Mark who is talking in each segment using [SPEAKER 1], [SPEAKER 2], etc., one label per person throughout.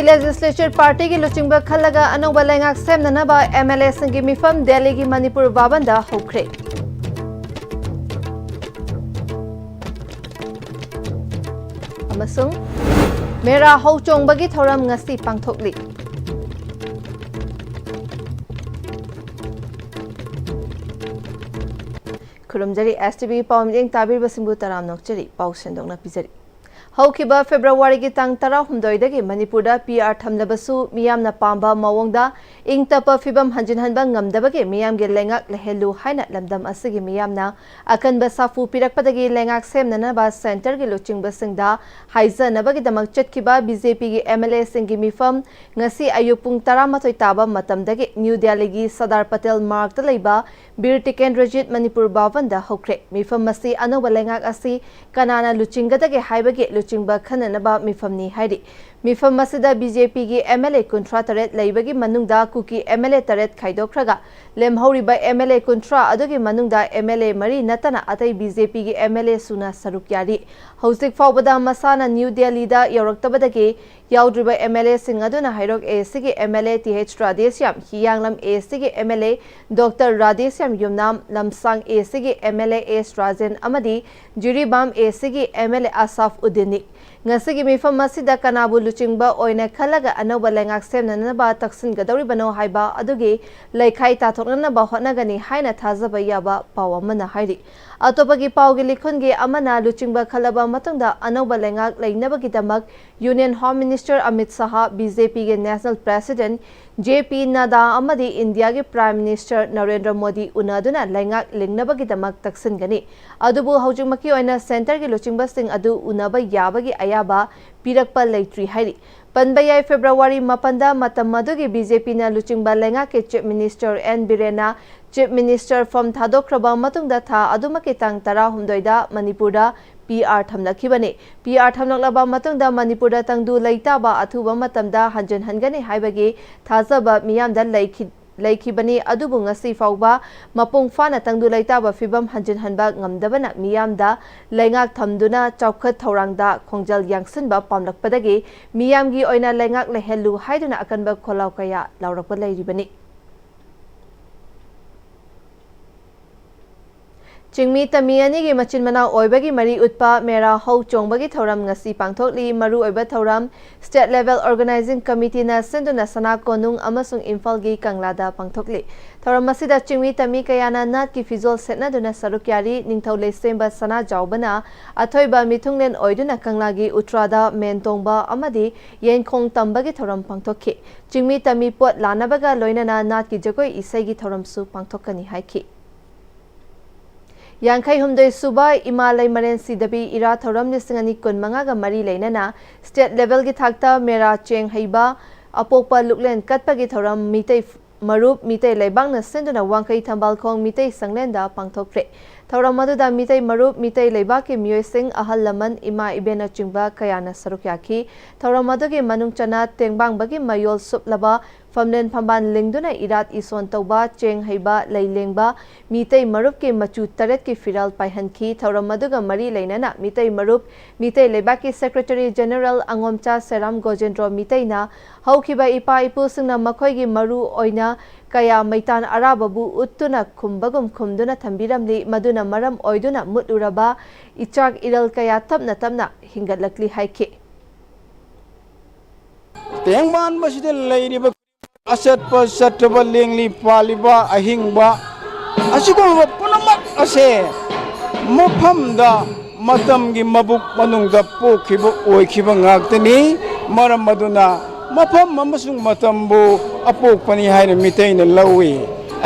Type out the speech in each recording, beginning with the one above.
[SPEAKER 1] Legislature party की लुचिंग खलगा अनौब लेंगाक सेमननबा MLA संगी मिफम दिल्ली की मणिपुर बाबंदा होख्रे मेरा हौचोंबगी थौरम ngasi पांगथोकली खुरुमजरी एसटीवी पावमिंग ताबिर बसिंबु तराम नोकचरी पाउ सेंदोंना पिजरी हौखिबा फेब्रुवारी की तंग 18 मणिपुर पीआर थमलबसु मियामना पांबा मवोंगदा इंगतप फिबम हंजिनहनबा ngamdabage मियामगे लेंगाक लेहेलु हाइना लमदम असगी मियामना अकनबा साफु पिरकपदगी लेंगाक सेमननबा सेंटर के लुचिंगबसिंगदा हाइजनबगी दमक चटखिबा बीजेपी की एमएलए सिंगी मिफम ngasi अयु पुंग 18 ताबा मतमदगी न्यू दिल्ली की सरदार पटेल मार्ग लेबा बीर टिकेंद्रजीत मणिपुर बावनदा होख्रे मिफम मसी अनोब लेंगाक असि कनाना लुचिंगदगे हाइबगे लुचिंगबा खननबा मिफमनी हाइरि मिफम मसिदा बीजेपी की एमएलए 53 लेबगी मनुंगदा कुकी एमएलए 3 खाइदोख्रगा लेमहौरिबा एमएलए 53 अदुगी मनुंगदा एमएलए मरी नतना अतै बीजेपी की एमएलए सुना सरुक यारी हौसिक फावबदा मसाना न्यू दिल्लीदा यौरक्तबदगी याउद्रिबा एमएलए सिंग अदुना हाइरोक एसीगी एमएलए टीएच राधेश्याम हियांगलम एसीगी एमएलए डॉक्टर राधेश्याम युमनाम लमसांग एसीगी एमएलए एस राजन अमदी जिरीबाम एसीगी MLA Asab उद्दीनी ngasi mifam masida kanabu luchingba oina khalaga anoba lengak semnanaba taksingadoribano haiba adugi leikhai tathoknaba hotnagani haina thajaba yaba pawamana hairi atopagi pawgi likhungi amana luchingba khalaba matungda anoba lengak leinabagi damak union home minister amit saha bjp ge national president jp nada amadi india ge prime minister narendra modi unaduna lengak lingnabagi damak taksingani adubu haujumaki oina center ge luchingba sing adu unaba yabagi ayaba pirakpa leitri hairi पंबयाई फेब्रुवारी मपंदा मतम मदुगी BJP ना लुचिंगबा लेंगा के chief minister N बिरेना चीफ मिनिस्टर फॉर्म थादोख्रबा मतुंगदा था अदुमके तंग 18 मणिपुरदा पीआर थमलखिबने पीआर थमलखलबा मतुंगदा मणिपुरदा तंगदु लेइताबा अथुबा मतमदा हंजन हनगने हाइबगे थाजबा मियामदा लेखिबने अदुबु ngasi फाउबा मपुंग फाना तंगदु लेइताबा फिबम हंजन हनबा ngamdabana मियामदा लेंगाक थमदुना चौखत थौरांगदा खोंजल यांगसनबा पामलकपदगी मियामगी ओइना लेंगाक लेहेलु हाइदुना अकनबा खोलाव कया लाउरकपा लेरिबने चिंगमी तमियानी की मचिन मना ओइबगी मरी उत्पा मेरा हौ चोंबगी थौरम ngasi पांगथोकली मरु ओइबा थौरम स्टेट लेवल ऑर्गेनाइजिंग कमिटी ना सिंधुना सना कोनुंग अमसुंग इम्फाल की कंगलादा पांगथोकली थौरम मसिदा चिंगमी तमी कयाना नाट की फिजोल सेटनादुना सरुक्यारी निंगथौ लेसेंबा सना जावबना अथोइबा मिथुंगलेन ओइदुना कंगलागी उत्रादा मेनतोंबा अमदी येनखोंग तंबगी थौरम पांगथोखि चिंगमी तमी पोट लानबगा लोइनना नाट की जगोई इसैगी थौरमसु पांगथोकनी हाइखि यांखै हुमदोय सुबा इमालय मरेन सिदबी इरा थौरम लिसिंगनी कुनमंगा मरी लेनना स्टेट लेवल की थाक्ता मेरा चेंग हैबा अपोपा लुकलेन कटपगी थौरम मितै मरुप मितै लेबांगना सिंदुना वांखै थंबालखोंग मितै संगलेंदा पांगथोक्रे थौरम मदुदा मितै मरुप मितै लेबा के मियोइसिंग अहल लमन इमा इबेना चिंगबा कयाना सरुक्याखि थौरम मदुगे मनुंग चना तेंगबांगबगी मयोल सुपलबा फमलेन फंबान लिंगदुना इरात इsoन तौबा चेंग हैबा लैलेंगबा मितै मरुप के मचु तरत के फिराल पाइहनखि थौरम मदुगा मरी लेनना मितै मरुप मितै लेबा के सेक्रेटरी जनरल अंगोमचा सेराम गोजेंद्र मितैना हौखिबा इपा इपुसिंगना मखोइगी मरु ओइना कया मैतान अराबबु उत्तुना खुम्बगुम खुमदुना थंबिरमली मदुना मरम ओइदुना मुतुरबा इचाक इरल कया तपना तपना हिंगतलकली हाइखि
[SPEAKER 2] तेंगबान मसिदे लैरिबा असतप सतब लेंगली पालिबा अहिंगबा असिगुम पुनमक असे मफमदा मतमगी मबुक मनुंगदा पोखिबा ओइखिबा ngaktani maram maduna मफम अमसुंग मतमबु अपोकपनि हाइना मितैना लौई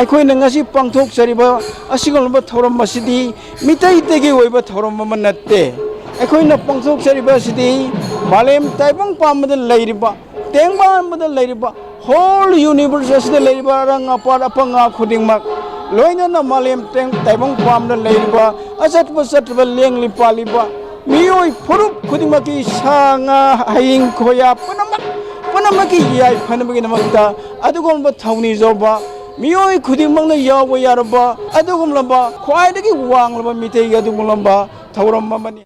[SPEAKER 2] अखोइना ngasi पांगथोक सरिबा असिगुम थौरम मसिदी मितैतेगी ओइबा थौरम म नत्ते अखोइना पांगथोक सरिबा सिदी मालेम ताइबंग पामदा लैरिबा तेंगबामदा लैरिबा होल यूनिवर्स असदे लैरिबा रंग अपार अपंगा खुदिंगमक लोइना मालेम तेंग ताइबंग पामदा लैरिबा असतब सतब लेंगली पालिबा मियोय फुरुप खुदिंगमकी सांगा हाइंग खोया पुनमकी याय फनबगी नमक्ता अदुगुमबा थौनी जोबा मियोय खुदिंगमंगना यावबा यारबा अदुगुमलबा ख्वाइदगी वांगलबा मितैगी अदुगुमलबा थौरम ममनी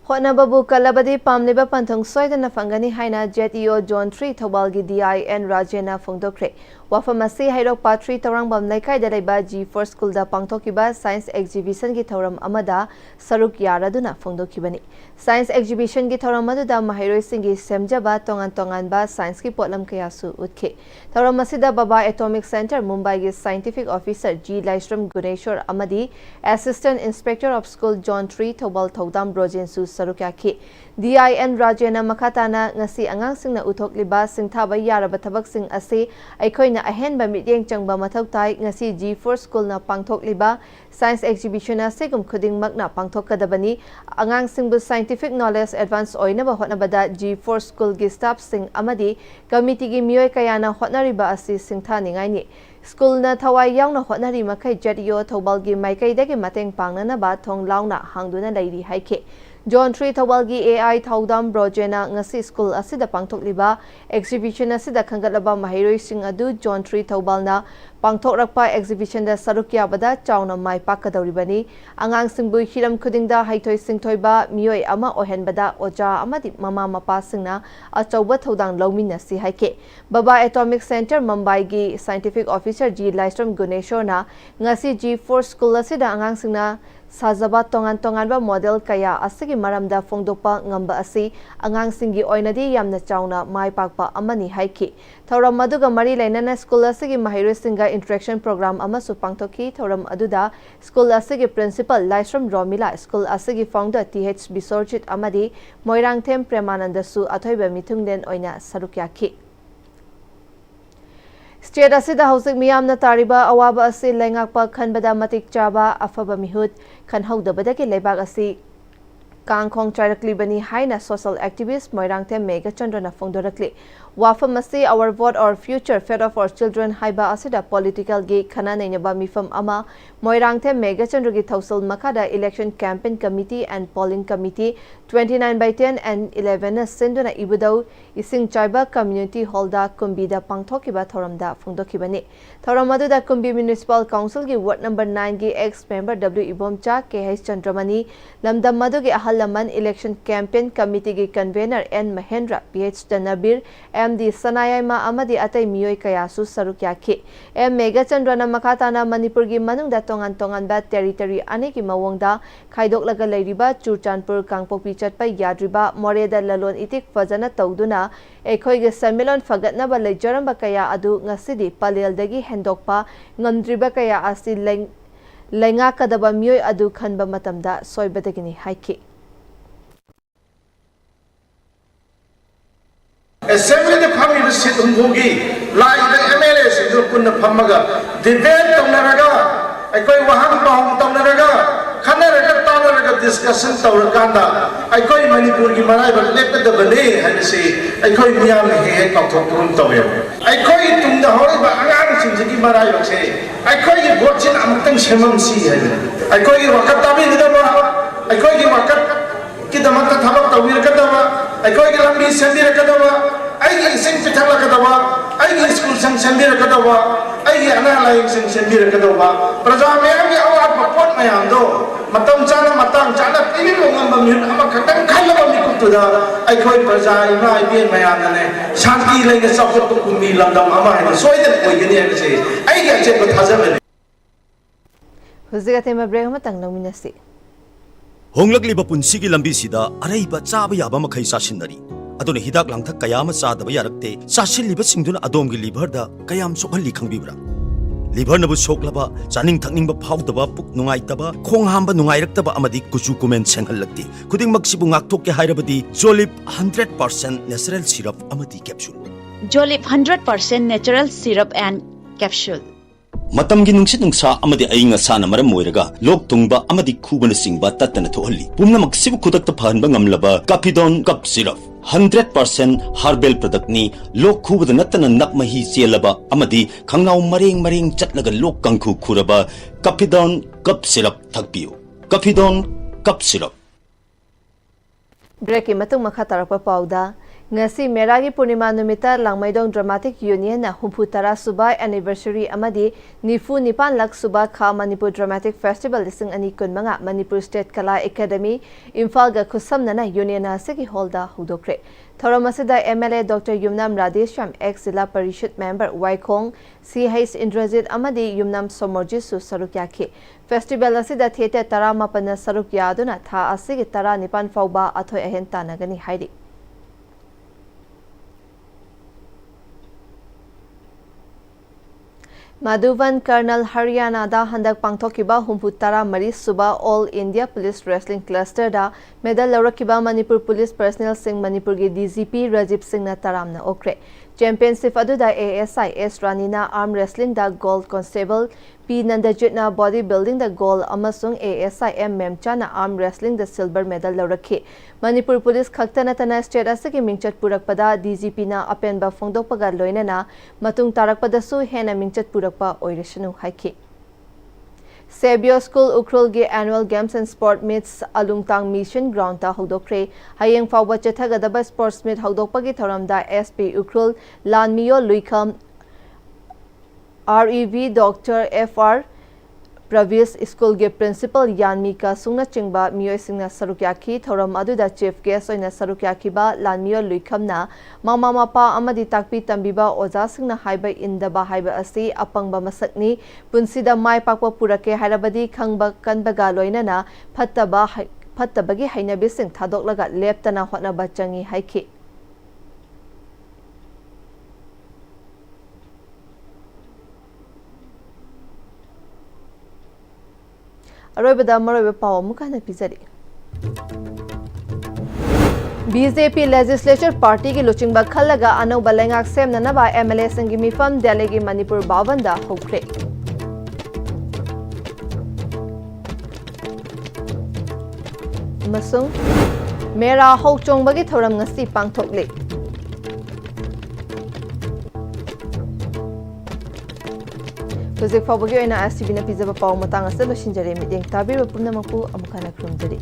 [SPEAKER 1] Hotnababu Kalabadi Pamliba Pantong Soidana Fangani Haina JTO John 3 Thobalgi DIN Rajena Fongdokre. Wafamasi Hairok Patri Tarangbam Laikai Dalaiba G4 School da Pangtokiba Science Exhibition Gi Thoram Amada Saruk Yaraduna Fongdokibani. Science Exhibition Gi Thoram Maduda Mahiroi Singi Semjaba Tongan Tongan Ba Science Ki Potlam Kayasu Utke. Thoram Masida Baba Atomic Center Mumbai Gi Scientific Officer G Laishram Guneshwar Amadi Assistant Inspector of School John 3 Thobal Thodam Brojensu Sarukyaki. DIN Rajena Makatana ngasi angang singna uthok liba singthaba yaraba thabak sing ase aikoina ahenba midyeng changba mathau tai ngasi G4 School na pangthok liba science exhibition ase gum khuding makna pangthok kadabani angang singbu scientific knowledge advance oina ba hotnabada G4 School gi staff sing amadi committee gi miyoi kayana hotnariba ase singtha ningai ni School na thawai yauna hotnari makai JTO Thobal gi maikai dagi mateng pangnana ba thong launa hangduna lairi haike John 3 Thobalgi AI Thodam Brojena ngasi school asida pangthokliba exhibition asida khangatlaba mahiroi sing adu John 3 Thobalna pangthokrakpa exhibition da sarukya bada chauna mai pakadoribani angang singbu hiram khudingda haithoi singthoiba miyoi ama ohenbada oja amadi mama mapa singna achauba thodang lawmina si haike Baba Atomic Center Mumbai gi Scientific Officer G Laishram Guneshona ngasi G4 School asida angang singna Sajaba tongan tongan ba model kaya asigi maramda fongdopa ngamba asi angang singi oinadi yamna chauna mai pakpa amani haiki thoram maduga mari lainana school asigi mahiroi singa interaction program ama su pangthoki thoram aduda school asigi principal Laishram Romila school asigi founder TH Bisorjit amadi Moirangthem Premananda su athoiba mithungden oina sarukyaki State asida hausik miyamna tariba awaba asi lengakpa khanbada matik chaba afaba mihut khanhaudabadagi lebak asi kangkhong chairakli haina social activist Moirangthem Mega Chandrana Fongdorakli Wafamasi Our Vote Our Future Fed of Our Children haiba asida political gi khana nainaba mifam ama Moirangthem Mega Chandra gi Thausul Makada Election Campaign Committee and Polling Committee 29/10 and 11 senduna ibudau ising chaiba community hall da kumbida pangthokiba thoramda fongdokibani thoramadu da kumbi municipal council gi ward number 9 gi ex member W Ibomcha KH Chandramani lamdam madu gi ahalaman election campaign committee gi convener N Mahendra PH Tanabir MD Sanayama amadi atai miyoi kayasu sarukyaki M Mega Chandrana makatana Manipur gi manungda tongan tongan ba territory ani gi mawongda khaidok laga leiriba Churchanpur Kangpopi chatpa yadriba Moreda lalon itik fajana tawduna ekhoi ge samilon fagatna ba lejaramba kaya adu ngasidi paleldagi hendokpa ngamdriba kaya asi lenga kadaba miyoi adu khanba matamda soibadagini haiki
[SPEAKER 3] Assembly the family sit umbogi like the MLA sit punna phamaga debate tawnaraga aikoi wahang pahong tawnaraga khanaraga tawnaraga discussion tawrakanda aikoi Manipur gi marai ba lepda bane hansi aikoi miyam he kathok turun tawe aikoi tungda hori ba angang sinjigi marai ba se aikoi gi bochin amtang semam si aikoi gi wakat tabi ngidaba aikoi gi wakat ki damat thabak tawir kadaba aikoi gi lambi sendira kadaba ai sing pithala kadaba ai school sang sendira kadaba ai ana lai sing sendira kadaba praja mayam gi awat papot mayam do matam chana pili longam bamir ama khatang khallaba mikutuda aikoi praja ina ibien mayam ne shanti lai ge support to kumi lamdam ama hai soiden oigani ha se ai ge che ko thajabane
[SPEAKER 1] Huzigate mabrehama tanglawminasi
[SPEAKER 4] Honglakliba punsigi lambi sida araiba chaba yaba makhai sasinari aduna hidak langthak kayama chadaba yarakte sasilliba singduna adomgi liver da kayam sokhalli khangbibra liver nabu soklaba chaning thakningba phawdaba puk nungaitaba khonghamba nungairaktaba amadi kuchu kumen senghallakti khudingmak sibu ngakthokke hairabadi Jolip 100% natural syrup amadi capsule
[SPEAKER 5] Jolip 100% natural syrup and capsule
[SPEAKER 4] Matamgi nungsit nungsa amadi ayinga sana maram moiraga lok tungba amadi khubana singba tatana thohalli pumnamak sibu khudakta phanba ngamlaba Capidon cup syrup 100% herbal product ni lok khubada natana nakmahi chelaba amadi khangnau mareng chatlaga lok kangkhu khuraba Capidon cup syrup thakpiu Capidon cup syrup
[SPEAKER 1] Break matung makha tarakpa pauda ngasi meragi purnima numita langmaidong dramatic union na humputara suba anniversary amadi nifu nipan lak suba kha manipur dramatic festival lising ani kun manga manipur state kala academy imphal ga khusam nana union na sigi holda hudokre thoramasida mla dr yumnam radesham ex zilla parishad member waikong ch indrajit amadi yumnam somorji su sarukyakhi festival asida theater tarama pana sarukya aduna tha asigi tara nipan fauba athoi ahen tanagani hairi Madhuvan Colonel Haryana da handak pangthokiba humputara mari suba All India Police Wrestling Cluster da medal laurakiba Manipur Police Personnel Singh Manipur gi DGP Rajib Singh na taramna okre championship aduda ASI S Ranina arm wrestling da gold constable P Nandajit na body building da gold amasung ASI M Memcha na arm wrestling da silver medal laurakhi Manipur Police khaktana tana state asagi mingchat purakpada DGP na apenba phongdokpaga loinana matung tarakpada su hena mingchat purakpa oirishanu haiki Sabio School Ukrul ge annual games and sport meets Alungtang Mission ground ta hodokre hayeng fawba chethagadaba sports meet hodokpagi thoramda SP Ukrul Lanmio Luikam REV Dr FR Pravis School ge principal Yanmika Sungna Chingba Miyoi Singna Sarukyaki thoram aduda chief guest oina Sarukyaki ba Lanmio Luikamna mama mapa amadi takpi tambiba oja singna haiba indaba haiba asi apangba masakni punsida mai pakwa purake hairabadi khangba kanbaga loinana phattabagi hainabi sing thadoklaga leptana hotnaba changi haiki Aroibada maroiba pawa mukana pizari BJP legislature party ki luchingba khallaga anauba lengak semnanaba MLA singi mifam Delhi Manipur bavanda hokre masung mera hokchongbagi thoram ngasi pangthokle Kuzik fawbagi oina STV na pizza paw matang asal lo shinjare mideng tabir pumna mapu amukana krumjari